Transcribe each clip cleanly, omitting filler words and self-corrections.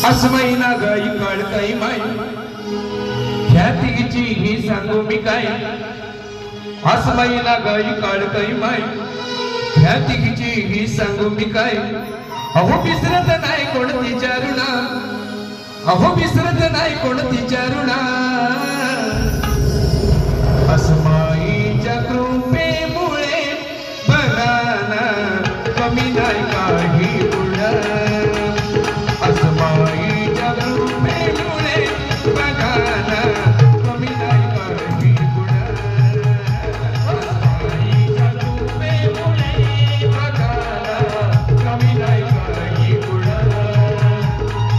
असमयीना गाई काळकाई माय ह्या तिघीची ही सांगू मी काय असमयीना गाई काळकाई माय ह्या तिघीची ही सांगू मी काय अहो विसरत नाही कोणती चारुणा अहो विसरत नाही कोणती चारुणा असमाईच्या कृपेमुळे बघा ना कमी नाही काही गुण असमाईच्या कृपेमुळे बघा ना कमी नाही काही गुण असमाईच्या कृपेमुळे बघा ना कमी नाही काही गुण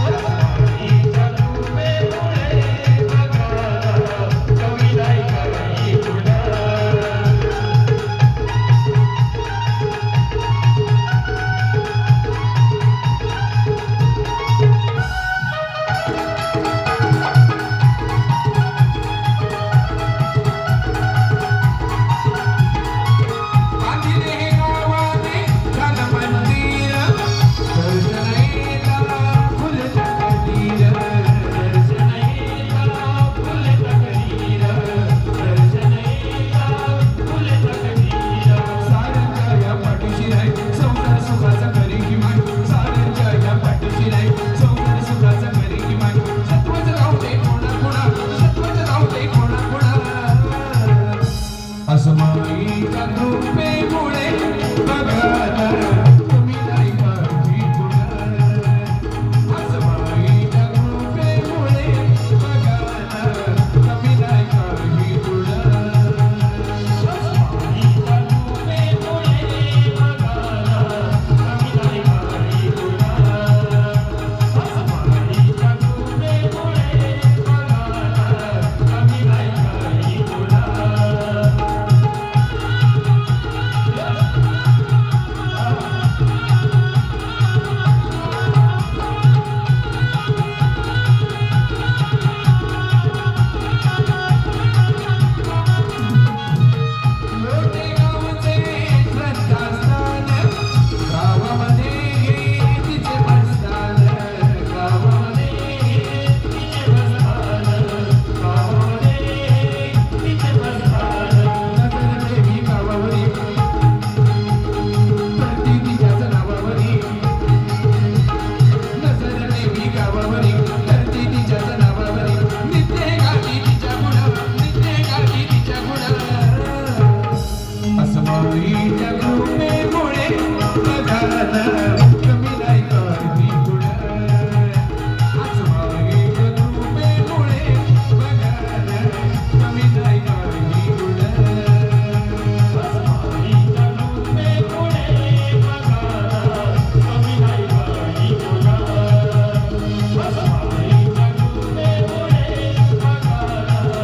असमाईच्या कृपेमुळे बघा ना कमी नाही काही गुण असमाईच्या कृपेमुळे बघा ना कमी नाही काही गुण असमाईच्या कृपेमुळे बघा ना कमी नाही काही गुण असमाईच्या कृपेमुळे बघा ना कमी नाही काही गुण असमाईच्या कृपेमुळे बघा ना कमी नाही काही गुण असमाईच्या कृपेमुळे बघा ना कमी नाही काही गुण असमाईच्या कृपेमुळे बघा ना कमी नाही काही गुण असमाईच्या कृपेमुळे बघा ना कमी नाही काही गुण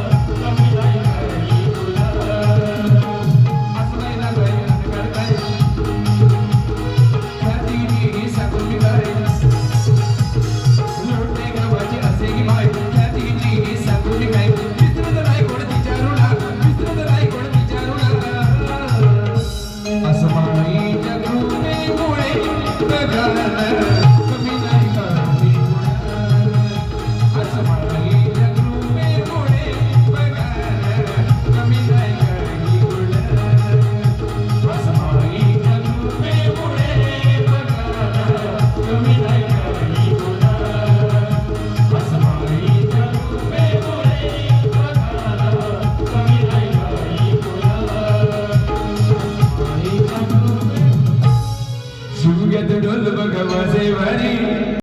असमाईच्या कृपेमुळे बघा ना कमी नाही काही गुण असमाईच्या कृपेमुळे बघा ना कमी नाही काही गुण असमाईच्या कृपेमुळे बघा ना कमी नाही काही गुण असमाईच्या कृपेमुळे बघा ना कमी नाही काही गुण असमाईच्या कृपेमुळे बघा ना कमी नाही काही गुण शिवग्यात ढोल बघ वाजे वारी